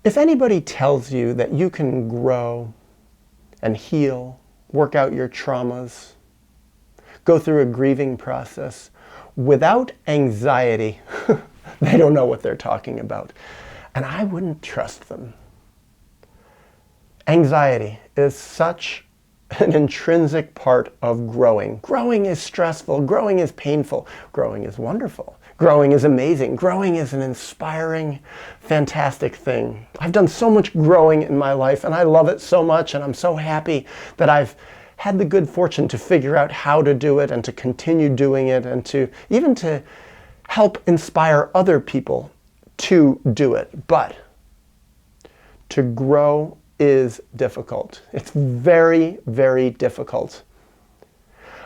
If anybody tells you that you can grow and heal, work out your traumas, go through a grieving process without anxiety, they don't know what they're talking about. And I wouldn't trust them. Anxiety is such an intrinsic part of growing. Growing is stressful. Growing is painful. Growing is wonderful. Growing is amazing. Growing is an inspiring, fantastic thing. I've done so much growing in my life, and I love it so much, and I'm so happy that I've had the good fortune to figure out how to do it and to continue doing it and to even to help inspire other people to do it. But to grow is difficult. It's very, very difficult.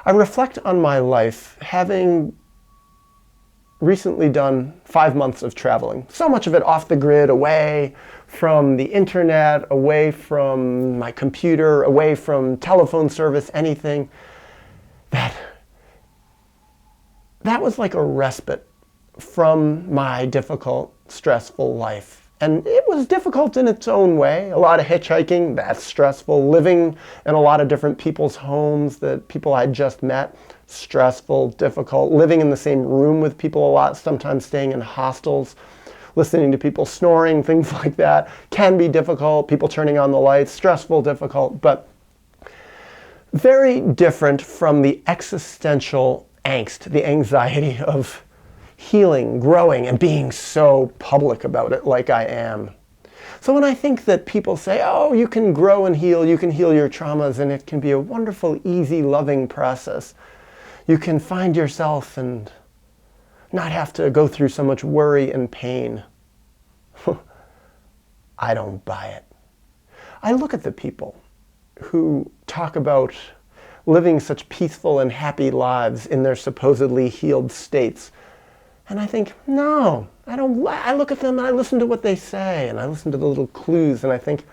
I reflect on my life having recently done 5 months of traveling. So much of it off the grid, away from the internet, away from my computer, away from telephone service, anything. That was like a respite from my difficult, stressful life. And it was difficult in its own way. A lot of hitchhiking, that's stressful. Living in a lot of different people's homes, that people I'd just met, stressful, difficult. Living in the same room with people a lot, sometimes staying in hostels, listening to people snoring, things like that, can be difficult. People turning on the lights, stressful, difficult, but very different from the existential angst, the anxiety of healing, growing, and being so public about it like I am. So when I think that people say, oh, you can grow and heal, you can heal your traumas, and it can be a wonderful, easy, loving process. You can find yourself and not have to go through so much worry and pain. I don't buy it. I look at the people who talk about living such peaceful and happy lives in their supposedly healed states, and I think, no, I don't. I look at them and I listen to what they say and I listen to the little clues and I think,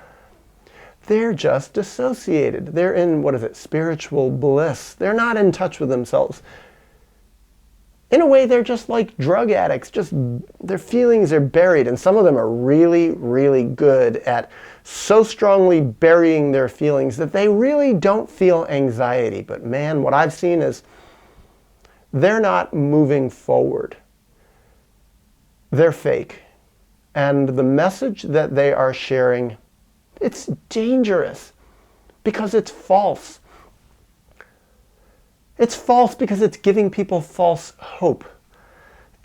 they're just dissociated. They're in, spiritual bliss. They're not in touch with themselves. In a way, they're just like drug addicts. Just their feelings are buried, and some of them are really, really good at so strongly burying their feelings that they really don't feel anxiety. But man, what I've seen is they're not moving forward. They're fake. And the message that they are sharing, it's dangerous because it's false. It's false because it's giving people false hope.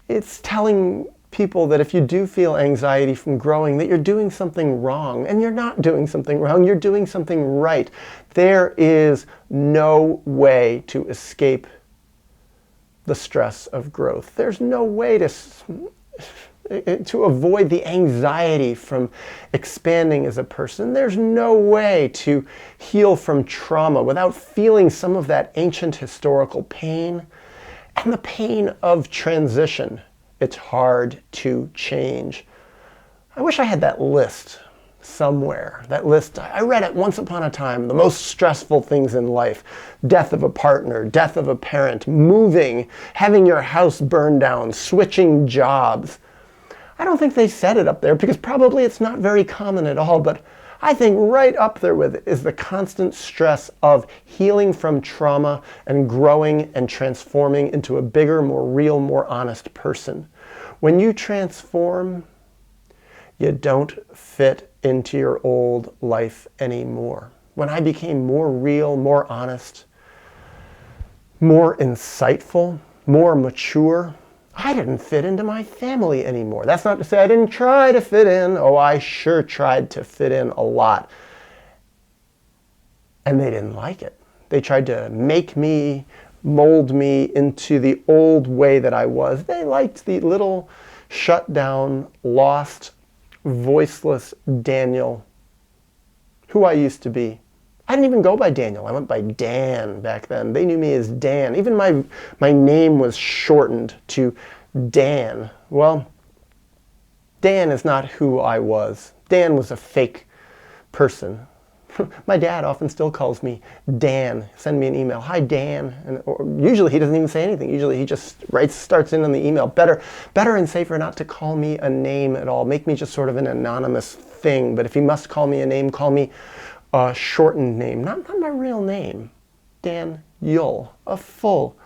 It's telling people that if you do feel anxiety from growing, that you're doing something wrong. And you're not doing something wrong, you're doing something right. There is no way to escape the stress of growth. There's no way to avoid the anxiety from expanding as a person. There's no way to heal from trauma without feeling some of that ancient historical pain and the pain of transition. It's hard to change. I wish I had that list somewhere. That list, I read it once upon a time, the most stressful things in life. Death of a partner, death of a parent, moving, having your house burned down, switching jobs. I don't think they said it up there because probably it's not very common at all, but I think right up there with it is the constant stress of healing from trauma and growing and transforming into a bigger, more real, more honest person. When you transform, you don't fit into your old life anymore. When I became more real, more honest, more insightful, more mature, I didn't fit into my family anymore. That's not to say I didn't try to fit in. Oh, I sure tried to fit in a lot. And they didn't like it. They tried to make me, mold me into the old way that I was. They liked the little shut down, lost, voiceless Daniel, who I used to be. I didn't even go by Daniel. I went by Dan back then. They knew me as Dan. Even my name was shortened to Dan. Well, Dan is not who I was. Dan was a fake person. My dad often still calls me Dan. Send me an email. Hi, Dan. Or usually he doesn't even say anything. Usually he just starts in on the email. Better and safer not to call me a name at all. Make me just sort of an anonymous thing. But if he must call me a name, call me a shortened name. Not my real name. Dan Yule. A full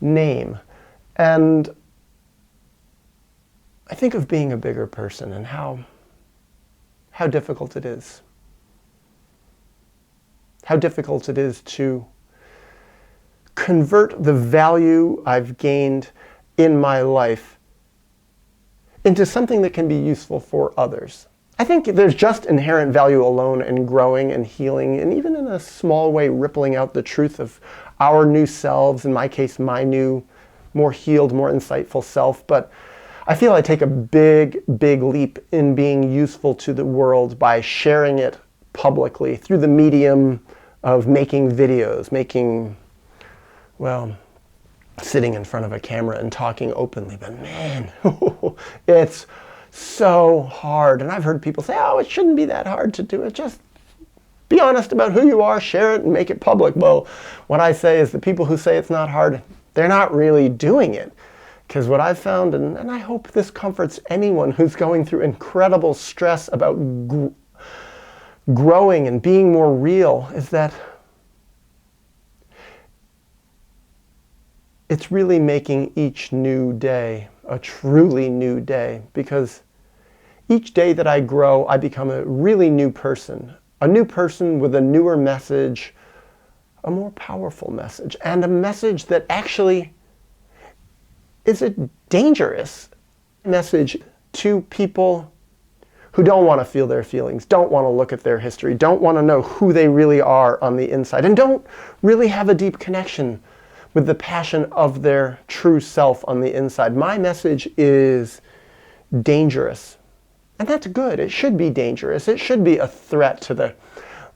name. And I think of being a bigger person and how difficult it is. How difficult it is to convert the value I've gained in my life into something that can be useful for others. I think there's just inherent value alone in growing and healing, and even in a small way rippling out the truth of our new selves, in my case, my new, more healed, more insightful self. But I feel I take a big, big leap in being useful to the world by sharing it publicly through the medium of making videos, sitting in front of a camera and talking openly. But man, it's so hard. And I've heard people say, oh, it shouldn't be that hard to do it. Just be honest about who you are, share it, and make it public. Well, what I say is the people who say it's not hard, they're not really doing it. Because what I've found, and I hope this comforts anyone who's going through incredible stress about growing and being more real, is that it's really making each new day a truly new day. Because each day that I grow, I become a really new person with a newer message, a more powerful message, and a message that actually is a dangerous message to people who don't want to feel their feelings, don't want to look at their history, don't want to know who they really are on the inside, and don't really have a deep connection with the passion of their true self on the inside. My message is dangerous. And that's good. It should be dangerous. It should be a threat to the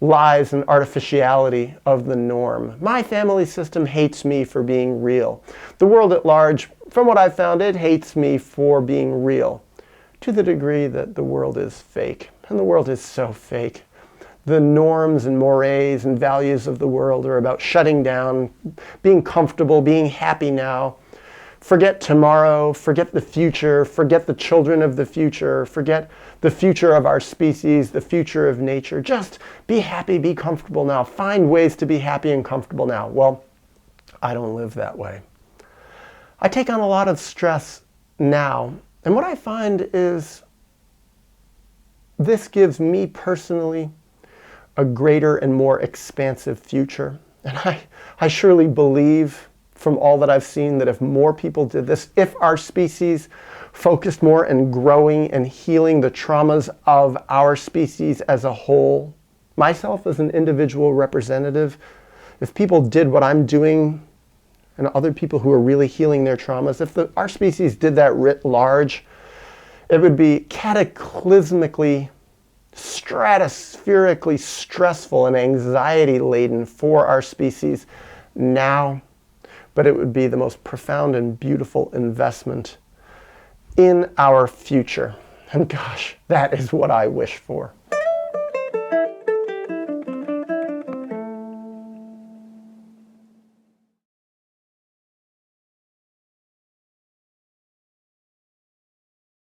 lies and artificiality of the norm. My family system hates me for being real. The world at large, from what I've found, it hates me for being real, to the degree that the world is fake. And the world is so fake. The norms and mores and values of the world are about shutting down, being comfortable, being happy now. Forget tomorrow, forget the future, forget the children of the future, forget the future of our species, the future of nature. Just be happy, be comfortable now. Find ways to be happy and comfortable now. Well, I don't live that way. I take on a lot of stress now, and what I find is this gives me personally a greater and more expansive future. And I surely believe from all that I've seen that if more people did this, if our species focused more in growing and healing the traumas of our species as a whole, myself as an individual representative, if people did what I'm doing and other people who are really healing their traumas, if our species did that writ large, it would be cataclysmically, stratospherically stressful and anxiety-laden for our species now. But it would be the most profound and beautiful investment in our future. And gosh, that is what I wish for.